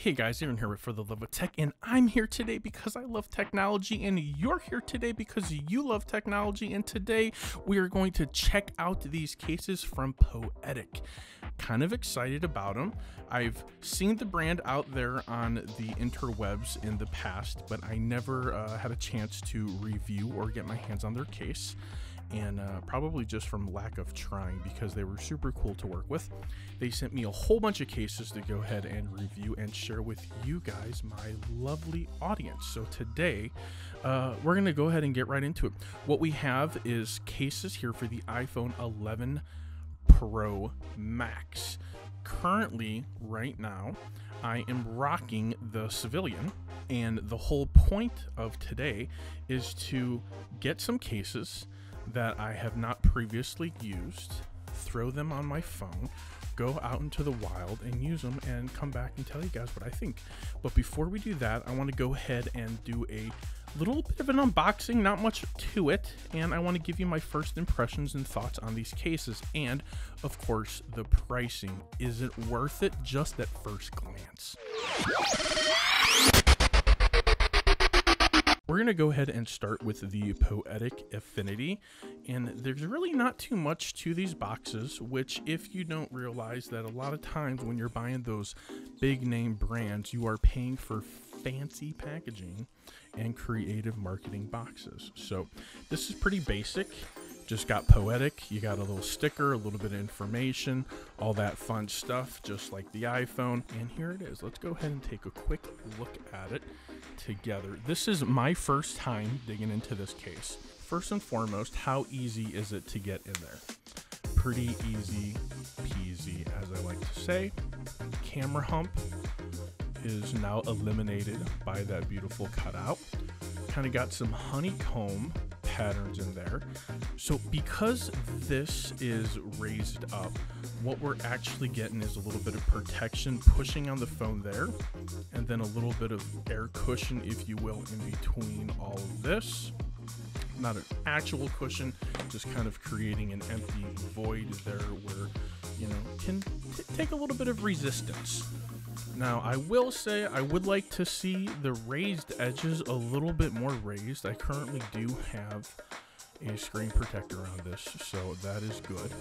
Hey guys, Aaron here with For the Love of Tech, and I'm here today because I love technology, and you're here today because you love technology, and today we are going to check out these cases from Poetic. Kind of excited about them. I've seen the brand out there on the interwebs in the past, but I never had a chance to review or get my hands on their case. And probably just from lack of trying, because they were super cool to work with. They sent me a whole bunch of cases to go ahead and review and share with you guys, my lovely audience. So today, we're going to go ahead and get right into it. What we have is cases here for the iPhone 11 Pro Max. Currently, right now, I am rocking the Civilian, and the whole point of today is to get some cases that I have not previously used, throw them on my phone, go out into the wild and use them, and come back and tell you guys what I think. But before we do that, I want to go ahead and do a little bit of an unboxing, not much to it, and I want to give you my first impressions and thoughts on these cases, and of course the pricing. Is it worth it just at first glance? We're going to go ahead and start with the Poetic Affinity, and there's really not too much to these boxes, which if you don't realize that a lot of times when you're buying those big name brands, you are paying for fancy packaging and creative marketing boxes. So this is pretty basic. Just got Poetic, you got a little sticker, a little bit of information, all that fun stuff, just like the iPhone. And here it is. Let's go ahead and take a quick look at it together. This is my first time digging into this case. First and foremost, how easy is it to get in there? Pretty easy peasy, as I like to say. Camera hump is now eliminated by that beautiful cutout. Kind of got some honeycomb patterns in there. So because this is raised up, what we're actually getting is a little bit of protection pushing on the phone there, and then a little bit of air cushion, if you will, in between all of this. Not an actual cushion, just kind of creating an empty void there where, you know, can take a little bit of resistance. Now, I will say I would like to see the raised edges a little bit more raised. I currently do have a screen protector on this, so that is good.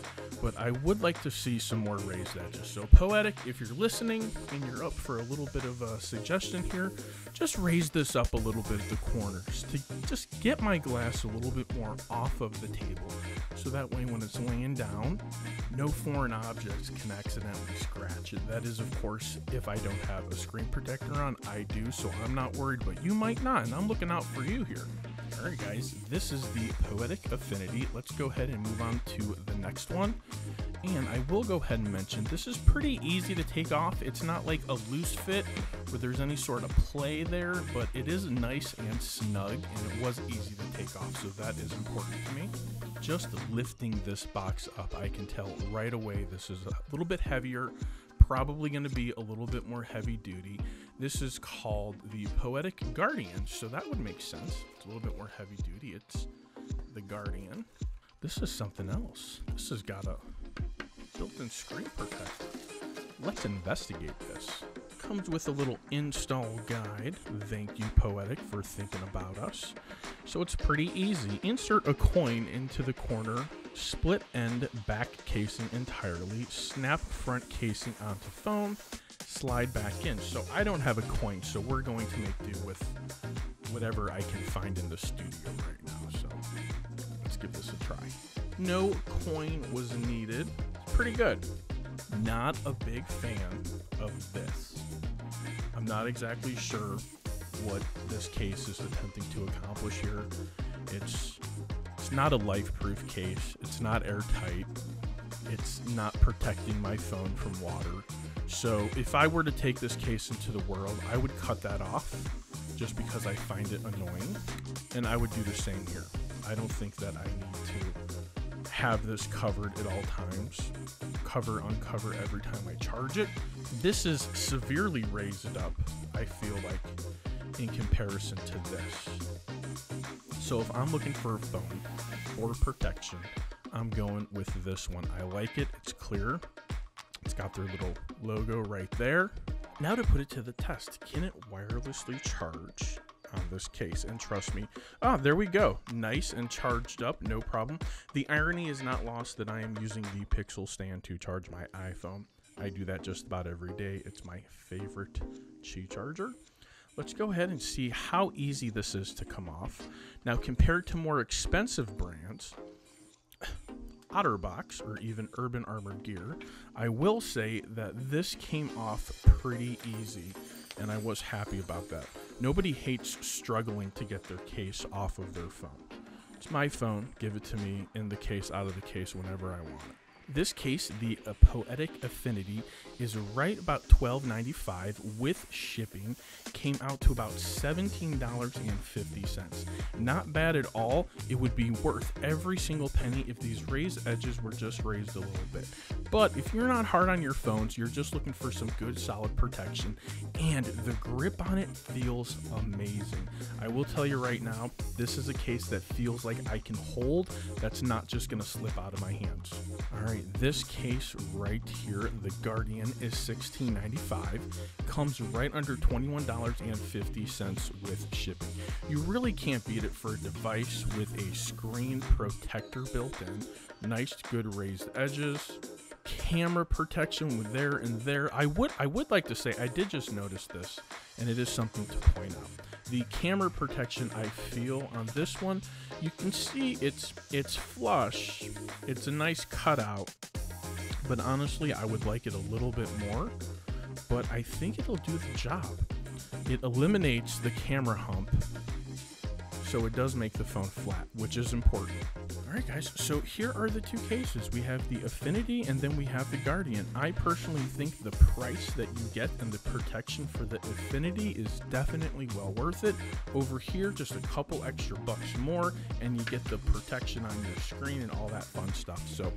But I would like to see some more raised edges. So Poetic, if you're listening and you're up for a little bit of a suggestion here, just raise this up a little bit at the corners to just get my glass a little bit more off of the table. So that way when it's laying down, no foreign objects can accidentally scratch it. That is, of course, if I don't have a screen protector on. I do, so I'm not worried, but you might not, and I'm looking out for you here. Alright guys, this is the Poetic Affinity. Let's go ahead and move on to the next one. And I will go ahead and mention, this is pretty easy to take off. It's not like a loose fit where there's any sort of play there, but it is nice and snug, and it was easy to take off, so that is important to me. Just lifting this box up, I can tell right away this is a little bit heavier, probably going to be a little bit more heavy duty. This is called the Poetic Guardian, so that would make sense. It's a little bit more heavy duty. It's the Guardian. This is something else. This has got a built-in screen protector. Let's investigate this. Comes with a little install guide. Thank you, Poetic, for thinking about us. So it's pretty easy. Insert a coin into the corner, split end back casing entirely, snap front casing onto phone, slide back in. So I don't have a coin, so we're going to make do with whatever I can find in the studio right now. So let's give this a try. No coin was needed. It's pretty good. Not a big fan of this. I'm not exactly sure what this case is attempting to accomplish here. It's not a life-proof case. It's not airtight. It's not protecting my phone from water. So if I were to take this case into the world, I would cut that off just because I find it annoying. And I would do the same here. I don't think that I need to have this covered at all times. Cover, uncover every time I charge it. This is severely raised up, I feel like, in comparison to this. So if I'm looking for a phone for protection, I'm going with this one. I like it. It's clear. It's got their little logo right there. Now to put it to the test, can it wirelessly charge on this case? And trust me, there we go, nice and charged up, no problem. The irony is not lost that I am using the Pixel stand to charge my iPhone. I do that just about every day. It's my favorite Qi charger. Let's go ahead and see how easy this is to come off. Now, compared to more expensive brands, OtterBox or even Urban Armored Gear, I will say that this came off pretty easy, and I was happy about that. Nobody hates struggling to get their case off of their phone. It's my phone, give it to me in the case, out of the case, whenever I want it. This case, the Poetic Affinity, is right about $12.95 with shipping. Came out to about $17.50. Not bad at all. It would be worth every single penny if these raised edges were just raised a little bit. But if you're not hard on your phones, you're just looking for some good solid protection, and the grip on it feels amazing. I will tell you right now, this is a case that feels like I can hold, that's not just gonna slip out of my hands. All right, this case right here, the Guardian, is $16.95. Comes right under $21.50 with shipping. You really can't beat it for a device with a screen protector built in. Nice, good raised edges. Camera protection with there and there. I would like to say I did just notice this, and it is something to point out. The camera protection I feel on this one, you can see it's flush. It's a nice cutout, but honestly, I would like it a little bit more. But I think it'll do the job. It eliminates the camera hump, so it does make the phone flat, which is important. All right, guys, so here are the two cases. We have the Affinity and then we have the Guardian. I personally think the price that you get and the protection for the Affinity is definitely well worth it. Over here, just a couple extra bucks more and you get the protection on your screen and all that fun stuff. So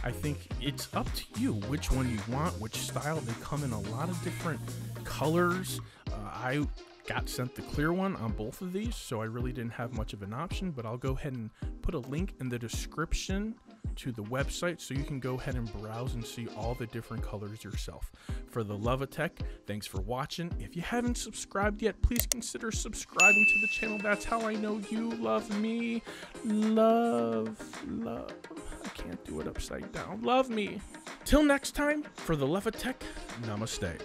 I think it's up to you which one you want, which style. They come in a lot of different colors. I got sent the clear one on both of these, so I really didn't have much of an option, but I'll go ahead and put a link in the description to the website so you can go ahead and browse and see all the different colors yourself. For the love of tech, thanks for watching. If you haven't subscribed yet, please consider subscribing to the channel. That's how I know you love me. Love. I can't do it upside down. Love me. Till next time, for the love of tech, namaste.